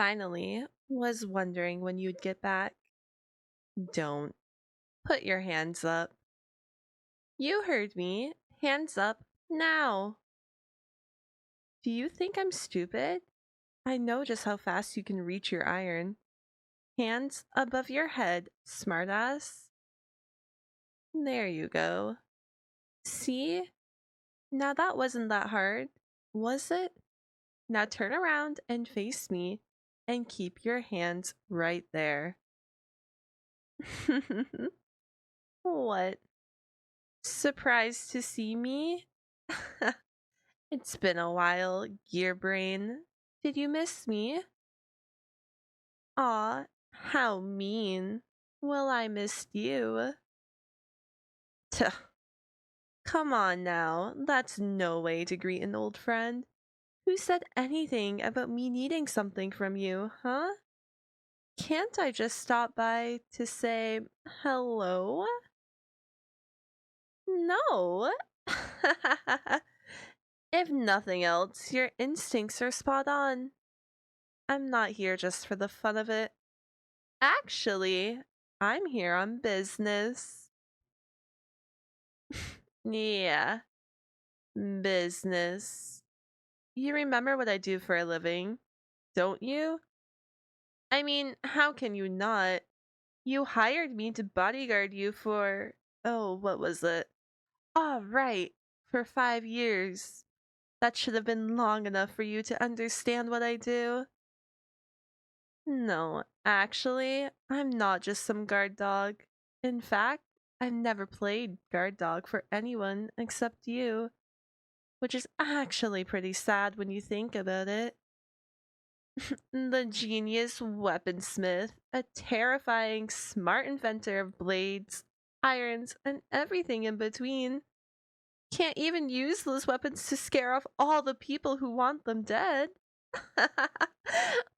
Finally, was wondering when you'd get back. Don't. Put your hands up. You heard me. Hands up now. Do you think I'm stupid? I know just how fast you can reach your iron. Hands above your head, smartass. There you go. See? Now that wasn't that hard, was it? Now turn around and face me and keep your hands right there. What? Surprised to see me? It's been a while, gear brain. Did you miss me? Aw, how mean. Well, I missed you. Tuh. Come on now, that's no way to greet an old friend. Who said anything about me needing something from you, huh? Can't I just stop by to say hello? No. If nothing else, your instincts are spot on. I'm not here just for the fun of it. Actually, I'm here on business. Yeah, business. You remember what I do for a living, don't you? I mean, how can you not? You hired me to bodyguard you for, oh, what was it? Oh, right, for 5 years. That should have been long enough for you to understand what I do. No, actually, I'm not just some guard dog. In fact, I've never played guard dog for anyone except you, which is actually pretty sad when you think about it. The genius weaponsmith, a terrifying smart inventor of blades, irons, and everything in between. Can't even use those weapons to scare off all the people who want them dead.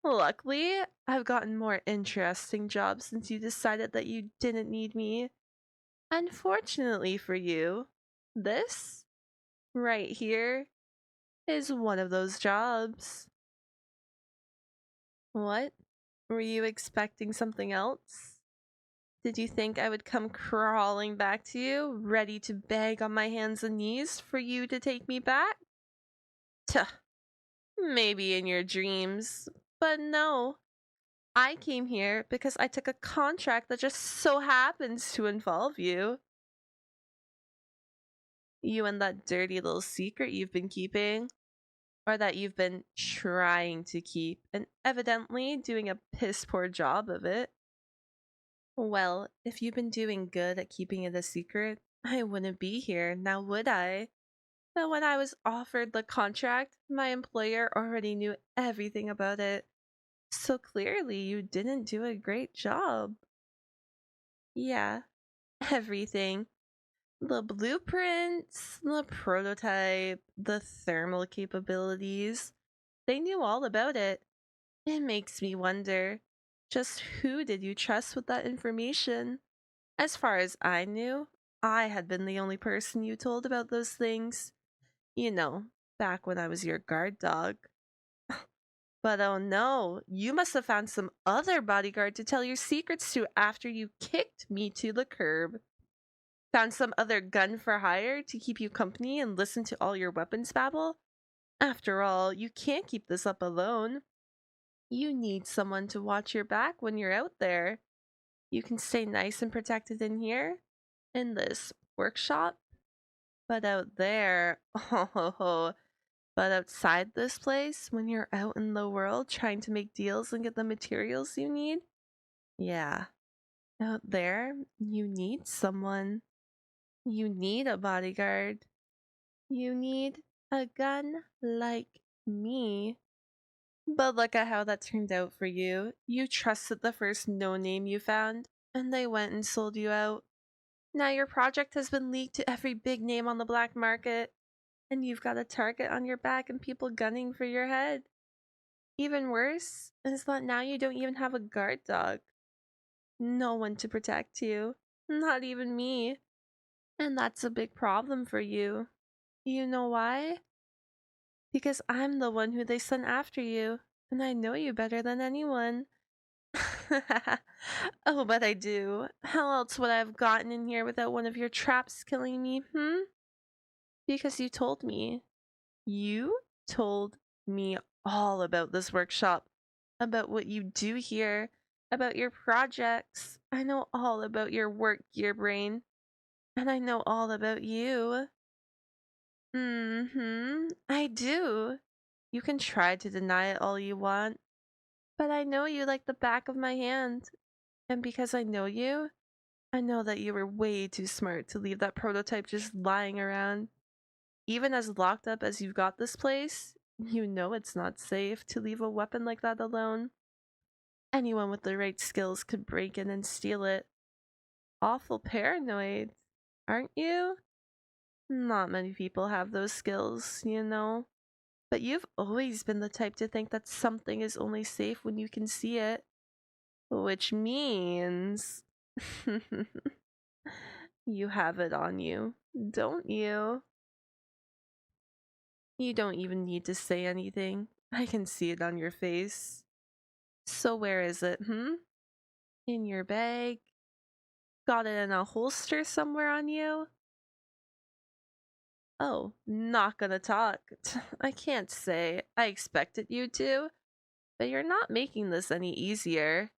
Luckily, I've gotten more interesting jobs since you decided that you didn't need me. Unfortunately for you, this right here is one of those jobs. What? Were you expecting something else? Did you think I would come crawling back to you, ready to beg on my hands and knees for you to take me back? Tuh, maybe in your dreams, but no. I came here because I took a contract that just so happens to involve you. You and that dirty little secret you've been keeping, or that you've been trying to keep, and evidently doing a piss poor job of it. Well, if you've been doing good at keeping it a secret, I wouldn't be here, now would I? But when I was offered the contract, my employer already knew everything about it. So clearly you didn't do a great job. Yeah, everything. The blueprints, the prototype, the thermal capabilities. They knew all about it. It makes me wonder, just who did you trust with that information? As far as I knew, I had been the only person you told about those things. You know, back when I was your guard dog. But oh no, you must have found some other bodyguard to tell your secrets to after you kicked me to the curb. Found some other gun for hire to keep you company and listen to all your weapons babble? After all, you can't keep this up alone. You need someone to watch your back when you're out there. You can stay nice and protected in here, in this workshop, but out there, oh, but outside this place, when you're out in the world trying to make deals and get the materials you need, yeah, out there, you need someone. You need a bodyguard. You need a gun like me. But look at how that turned out for you. You trusted the first no-name you found, and they went and sold you out. Now your project has been leaked to every big name on the black market, and you've got a target on your back and people gunning for your head. Even worse is that now you don't even have a guard dog. No one to protect you. Not even me. And that's a big problem for you. You know why? Because I'm the one who they sent after you. and I know you better than anyone. Oh, but I do. How else would I have gotten in here without one of your traps killing me, Because you told me. You told me all about this workshop, about what you do here, about your projects. I know all about your work, gear brain, and I know all about you. I do. You can try to deny it all you want, but I know you like the back of my hand. And because I know you, I know that you were way too smart to leave that prototype just lying around. Even as locked up as you've got this place, you know it's not safe to leave a weapon like that alone. Anyone with the right skills could break in and steal it. Awful paranoid, aren't you? Not many people have those skills, you know. But you've always been the type to think that something is only safe when you can see it. Which means you have it on you, don't you? You don't even need to say anything. I can see it on your face. So where is it, In your bag? Got it in a holster somewhere on you? Oh, not gonna talk. I can't say. I expected you to, but you're not making this any easier.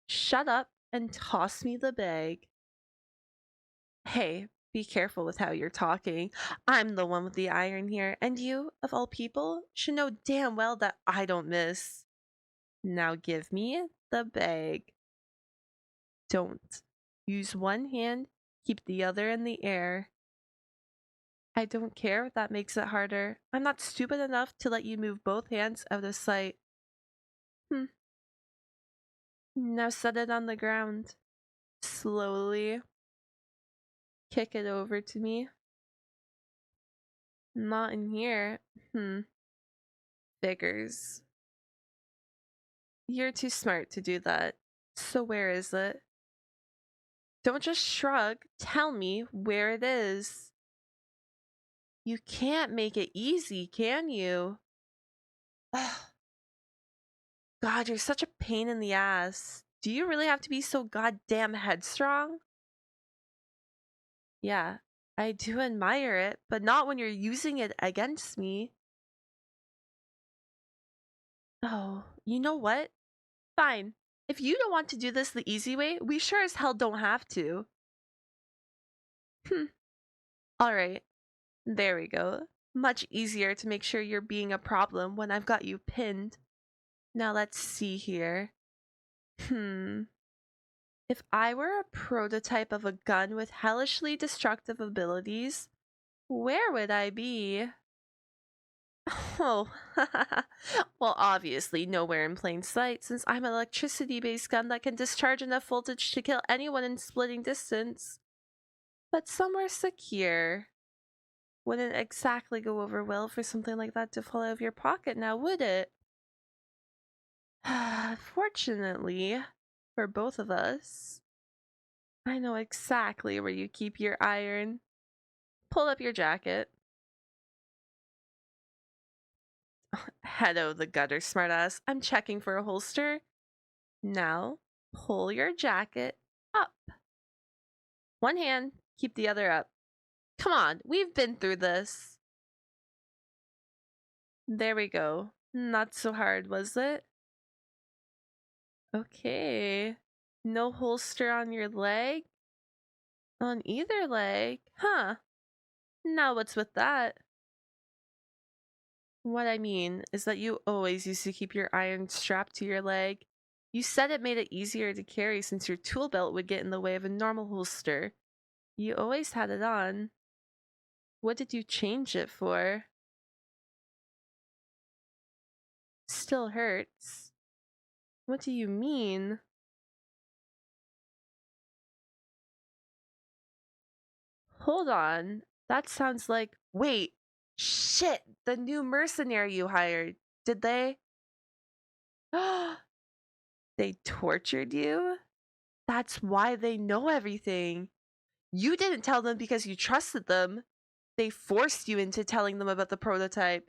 Shut up and toss me the bag. Hey, be careful with how you're talking. I'm the one with the iron here, and you, of all people, should know damn well that I don't miss. Now give me the bag. Don't. Use one hand, keep the other in the air. I don't care if that makes it harder. I'm not stupid enough to let you move both hands out of sight. Now set it on the ground. Slowly. Kick it over to me. Not in here. Figures. You're too smart to do that. So where is it? Don't just shrug. Tell me where it is. You can't make it easy, can you? Ugh. God, you're such a pain in the ass. Do you really have to be so goddamn headstrong? Yeah, I do admire it, but not when you're using it against me. Oh, you know what? Fine. If you don't want to do this the easy way, we sure as hell don't have to. Alright, there we go. Much easier to make sure you're being a problem when I've got you pinned. Now let's see here. If I were a prototype of a gun with hellishly destructive abilities, where would I be? Oh, well, obviously nowhere in plain sight, since I'm an electricity-based gun that can discharge enough voltage to kill anyone in splitting distance. But somewhere secure. Wouldn't exactly go over well for something like that to fall out of your pocket now, would it? Fortunately, for both of us, I know exactly where you keep your iron. Pull up your jacket. Head out of the gutter, smartass. I'm checking for a holster. Now, pull your jacket up. One hand, keep the other up. Come on, we've been through this. There we go. Not so hard, was it? Okay. No holster on your leg? On either leg? Huh. Now what's with that? What I mean is that you always used to keep your iron strapped to your leg. You said it made it easier to carry since your tool belt would get in the way of a normal holster. You always had it on. What did you change it for? Still hurts. What do you mean? Hold on. That sounds like. Wait. Shit! The new mercenary you hired. Did they? They tortured you? That's why they know everything. You didn't tell them because you trusted them. They forced you into telling them about the prototype.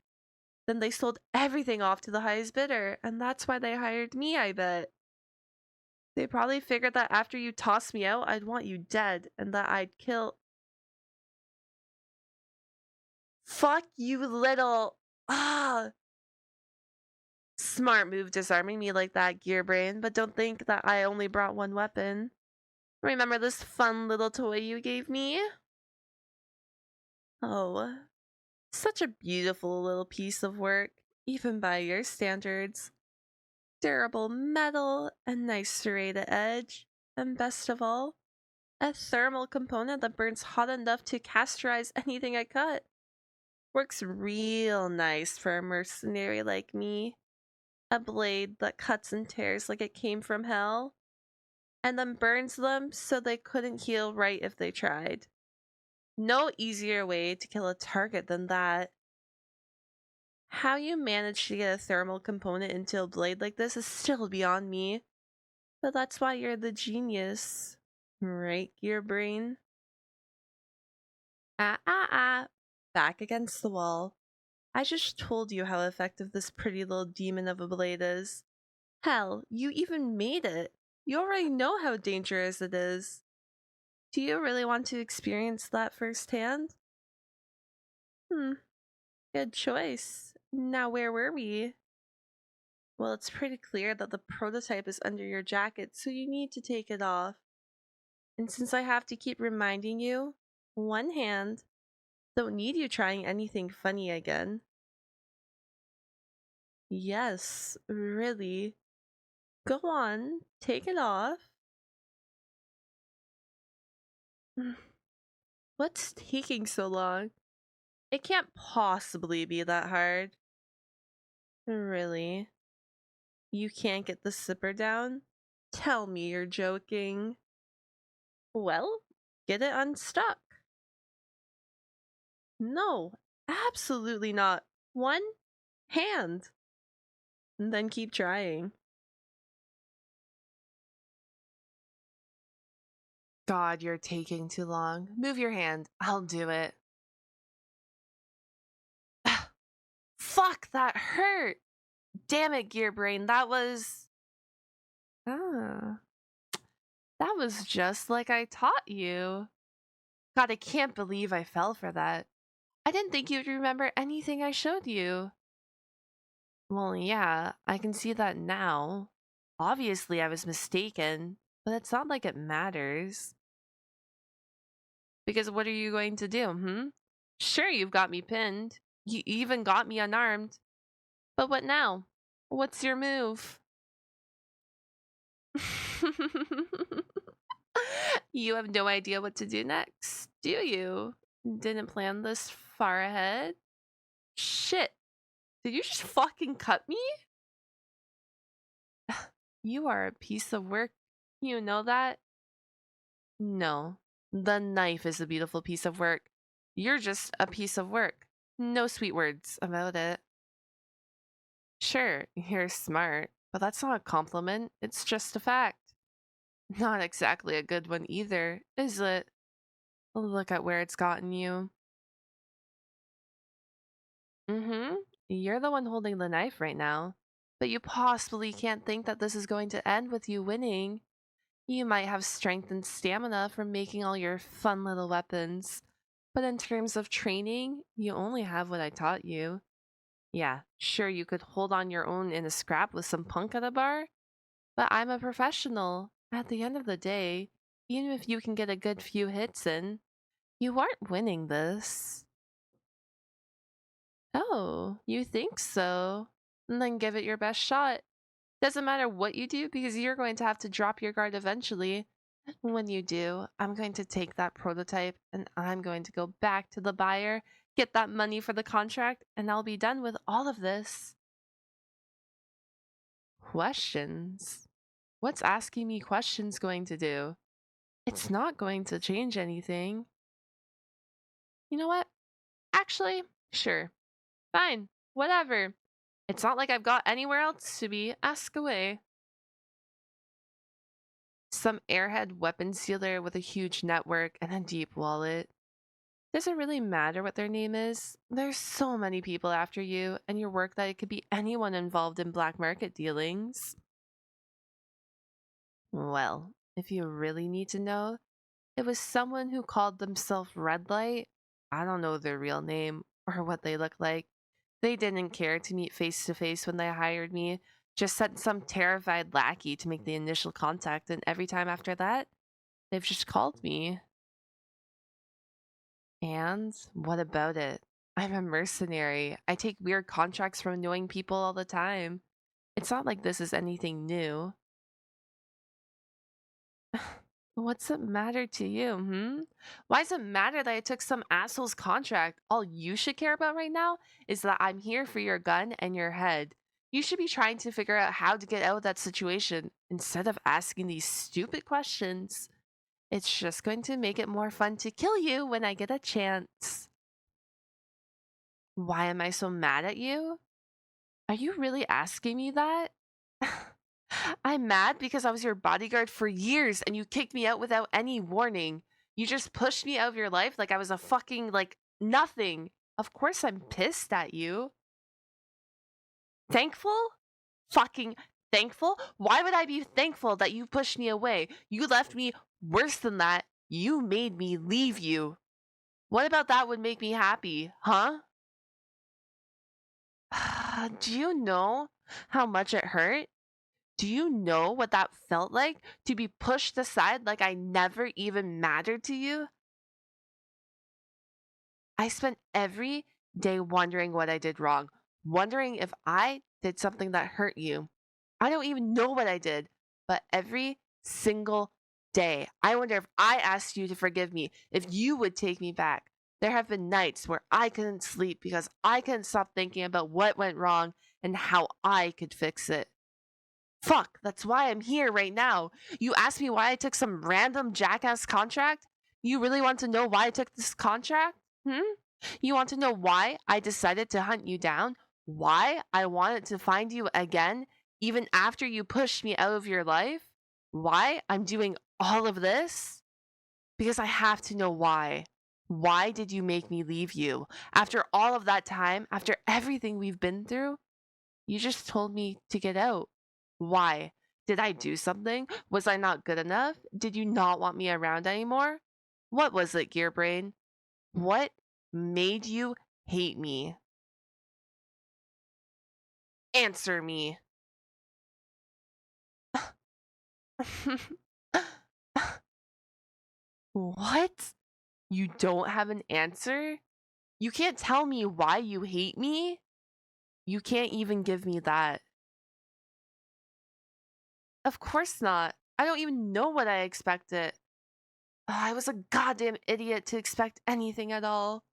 Then they sold everything off to the highest bidder, and that's why they hired me, I bet. They probably figured that after you tossed me out, I'd want you dead, and that I'd kill... Fuck you, little... Ah! Smart move disarming me like that, gear brain, but don't think that I only brought one weapon. Remember this fun little toy you gave me? Oh, such a beautiful little piece of work, even by your standards. Durable metal, a nice serrated edge, and best of all, a thermal component that burns hot enough to causterize anything I cut. Works real nice for a mercenary like me. A blade that cuts and tears like it came from hell, and then burns them so they couldn't heal right if they tried. No easier way to kill a target than that. How you managed to get a thermal component into a blade like this is still beyond me. But that's why you're the genius. Right, gear brain? Back against the wall. I just told you how effective this pretty little demon of a blade is. Hell, you even made it. You already know how dangerous it is. Do you really want to experience that firsthand? Good choice. Now where were we? Well, it's pretty clear that the prototype is under your jacket, so you need to take it off. And since I have to keep reminding you, one hand, don't need you trying anything funny again. Yes, really. Go on, take it off. What's taking so long? It can't possibly be that hard. Really? You can't get the zipper down? Tell me you're joking. Well, get it unstuck. No, absolutely not. One hand. And then keep trying. God, you're taking too long. Move your hand. I'll do it. Fuck, that hurt. Damn it, gear brain. That was just like I taught you. God, I can't believe I fell for that. I didn't think you'd remember anything I showed you. Well, yeah, I can see that now. Obviously, I was mistaken, but it's not like it matters. Because what are you going to do, Sure, you've got me pinned. You even got me unarmed. But what now? What's your move? You have no idea what to do next, do you? Didn't plan this far ahead? Shit. Did you just fucking cut me? You are a piece of work. You know that? No. The knife is a beautiful piece of work. You're just a piece of work. No sweet words about it. Sure, you're smart, but that's not a compliment. It's just a fact. Not exactly a good one either, is it? Look at where it's gotten you. You're the one holding the knife right now. But you possibly can't think that this is going to end with you winning. You might have strength and stamina from making all your fun little weapons. But in terms of training, you only have what I taught you. Yeah, sure, you could hold on your own in a scrap with some punk at a bar. But I'm a professional. At the end of the day, even if you can get a good few hits in, you aren't winning this. Oh, you think so? Then give it your best shot. Doesn't matter what you do because you're going to have to drop your guard eventually. When you do, I'm going to take that prototype and I'm going to go back to the buyer, get that money for the contract, and I'll be done with all of this. Questions? What's asking me questions going to do? It's not going to change anything. You know what? Actually, sure. Fine. Whatever. It's not like I've got anywhere else to be. Ask away. Some airhead weapons dealer with a huge network and a deep wallet. Does it really matter what their name is? There's so many people after you and your work that it could be anyone involved in black market dealings. Well, if you really need to know, it was someone who called themselves Red Light. I don't know their real name or what they look like. They didn't care to meet face to face when they hired me, just sent some terrified lackey to make the initial contact, and every time after that, they've just called me. And what about it? I'm a mercenary. I take weird contracts from annoying people all the time. It's not like this is anything new. What's it matter to you, Why does it matter that I took some asshole's contract? All you should care about right now is that I'm here for your gun and your head. You should be trying to figure out how to get out of that situation instead of asking these stupid questions. It's just going to make it more fun to kill you when I get a chance. Why am I so mad at you? Are you really asking me that? I'm mad because I was your bodyguard for years and you kicked me out without any warning. You just pushed me out of your life like I was a fucking, nothing. Of course I'm pissed at you. Thankful? Fucking thankful? Why would I be thankful that you pushed me away? You left me worse than that. You made me leave you. What about that would make me happy, huh? Do you know how much it hurt? Do you know what that felt like? To be pushed aside like I never even mattered to you? I spent every day wondering what I did wrong, wondering if I did something that hurt you. I don't even know what I did, but every single day, I wonder if I asked you to forgive me, if you would take me back. There have been nights where I couldn't sleep because I couldn't stop thinking about what went wrong and how I could fix it. Fuck, that's why I'm here right now. You asked me why I took some random jackass contract? You really want to know why I took this contract? You want to know why I decided to hunt you down? Why I wanted to find you again, even after you pushed me out of your life? Why I'm doing all of this? Because I have to know why. Why did you make me leave you? After all of that time, after everything we've been through, you just told me to get out. Why? Did I do something? Was I not good enough? Did you not want me around anymore? What was it, Gearbrain? What made you hate me? Answer me. What? You don't have an answer? You can't tell me why you hate me? You can't even give me that. Of course not. I don't even know what I expected. I was a goddamn idiot to expect anything at all.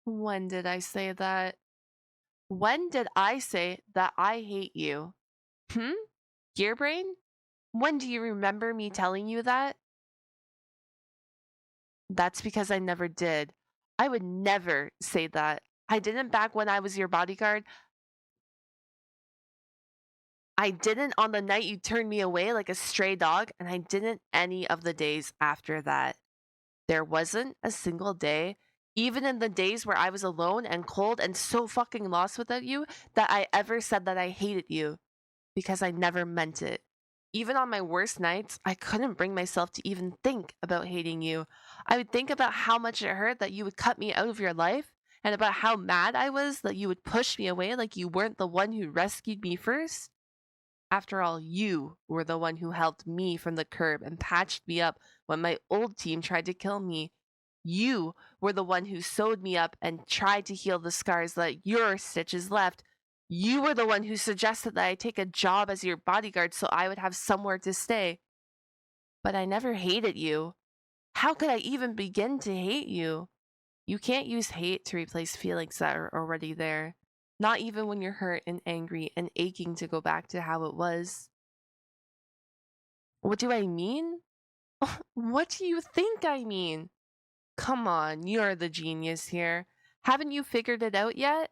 When did I say that? When did I say that I hate you? Gearbrain? When do you remember me telling you that? That's because I never did. I would never say that. I didn't back when I was your bodyguard. I didn't on the night you turned me away like a stray dog, and I didn't any of the days after that. There wasn't a single day, even in the days where I was alone and cold and so fucking lost without you, that I ever said that I hated you, because I never meant it. Even on my worst nights, I couldn't bring myself to even think about hating you. I would think about how much it hurt that you would cut me out of your life, and about how mad I was that you would push me away like you weren't the one who rescued me first. After all, you were the one who helped me from the curb and patched me up when my old team tried to kill me. You were the one who sewed me up and tried to heal the scars that your stitches left. You were the one who suggested that I take a job as your bodyguard so I would have somewhere to stay. But I never hated you. How could I even begin to hate you? You can't use hate to replace feelings that are already there. Not even when you're hurt and angry and aching to go back to how it was. What do I mean? What do you think I mean? Come on, you're the genius here. Haven't you figured it out yet?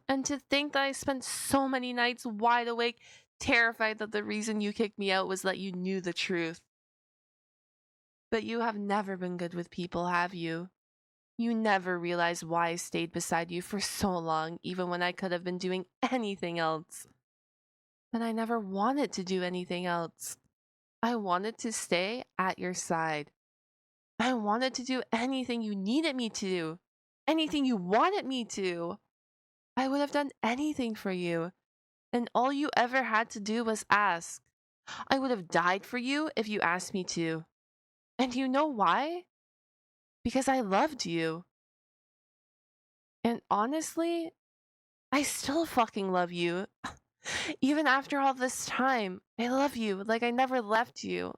And to think that I spent so many nights wide awake terrified that the reason you kicked me out was that you knew the truth. But you have never been good with people, have you? You never realized why I stayed beside you for so long, even when I could have been doing anything else. But I never wanted to do anything else. I wanted to stay at your side. I wanted to do anything you needed me to do, anything you wanted me to. I would have done anything for you, and all you ever had to do was ask. I would have died for you if you asked me to. And you know why? Because I loved you. And honestly, I still fucking love you. Even after all this time, I love you like I never left you.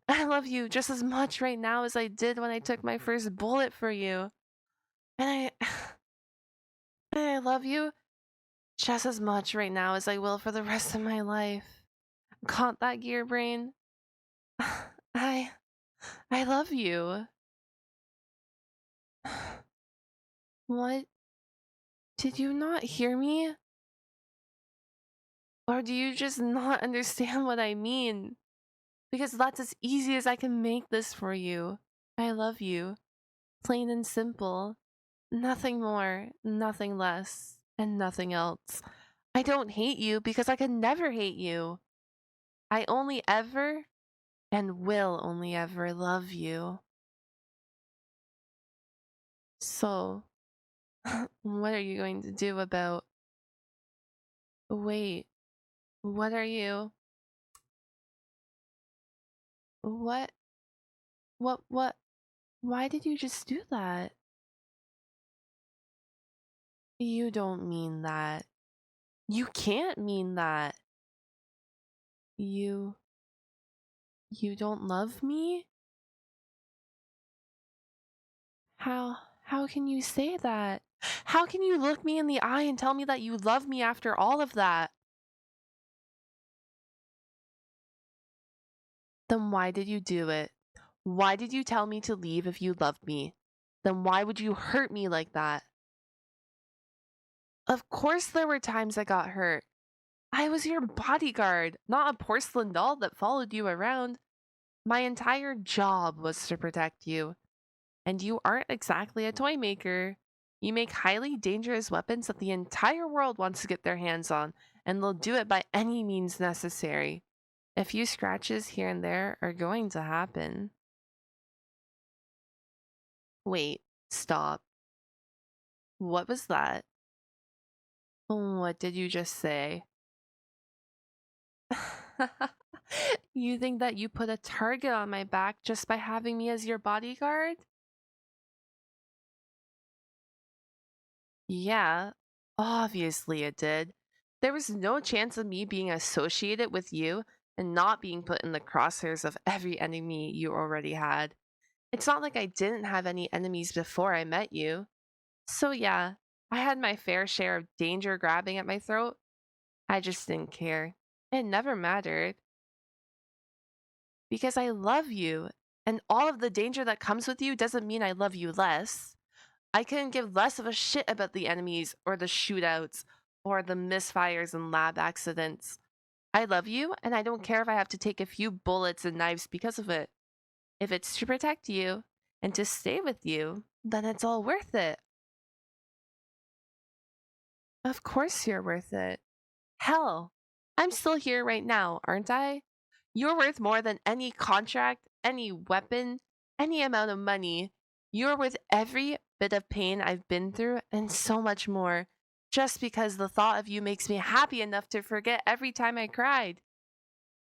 I love you just as much right now as I did when I took my first bullet for you. And I love you just as much right now as I will for the rest of my life. Caught that, gear brain? I love you. What? Did you not hear me? Or do you just not understand what I mean? Because that's as easy as I can make this for you. I love you. Plain and simple. Nothing more, nothing less, and nothing else. I don't hate you because I can never hate you. I only ever and will only ever love you. So, what are you going to do about... Wait, what are you... What? What? Why did you just do that? You don't mean that. You can't mean that. You don't love me? How can you say that? How can you look me in the eye and tell me that you love me after all of that? Then why did you do it? Why did you tell me to leave if you loved me? Then why would you hurt me like that? Of course there were times I got hurt. I was your bodyguard, not a porcelain doll that followed you around. My entire job was to protect you. And you aren't exactly a toy maker. You make highly dangerous weapons that the entire world wants to get their hands on, and they'll do it by any means necessary. A few scratches here and there are going to happen. Wait, stop. What was that? What did you just say? You think that you put a target on my back just by having me as your bodyguard? Yeah, obviously it did. There was no chance of me being associated with you and not being put in the crosshairs of every enemy you already had. It's not like I didn't have any enemies before I met you. So yeah, I had my fair share of danger grabbing at my throat. I just didn't care. It never mattered. Because I love you, and all of the danger that comes with you doesn't mean I love you less. I couldn't give less of a shit about the enemies, or the shootouts, or the misfires and lab accidents. I love you, and I don't care if I have to take a few bullets and knives because of it. If it's to protect you, and to stay with you, then it's all worth it. Of course you're worth it. Hell, I'm still here right now, aren't I? You're worth more than any contract, any weapon, any amount of money. You're worth every bit of pain I've been through and so much more, just because the thought of you makes me happy enough to forget every time I cried.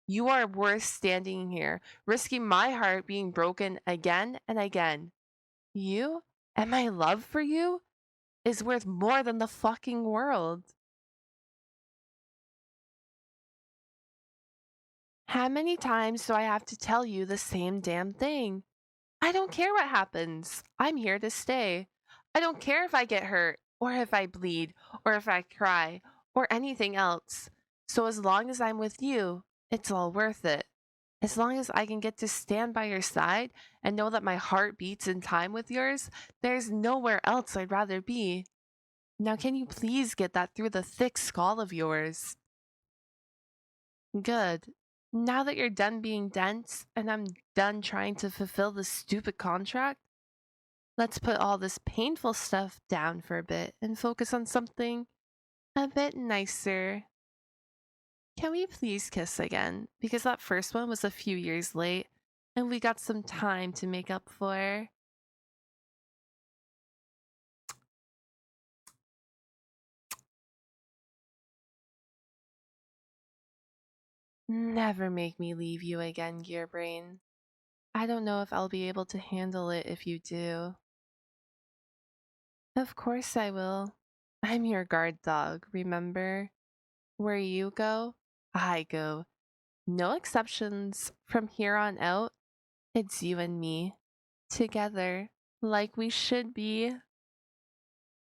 You are worth standing here, risking my heart being broken again and again. You and my love for you is worth more than the fucking world. How many times do I have to tell you the same damn thing? I don't care what happens. I'm here to stay. I don't care if I get hurt, or if I bleed, or if I cry, or anything else. So as long as I'm with you, it's all worth it. As long as I can get to stand by your side and know that my heart beats in time with yours, there's nowhere else I'd rather be. Now, can you please get that through the thick skull of yours? Good. Now that you're done being dense and I'm done trying to fulfill this stupid contract, let's put all this painful stuff down for a bit and focus on something a bit nicer. Can we please kiss again? Because that first one was a few years late and we got some time to make up for. Never make me leave you again, Gearbrain. I don't know if I'll be able to handle it if you do. Of course I will. I'm your guard dog, remember? Where you go, I go. No exceptions. From here on out, it's you and me. Together, like we should be.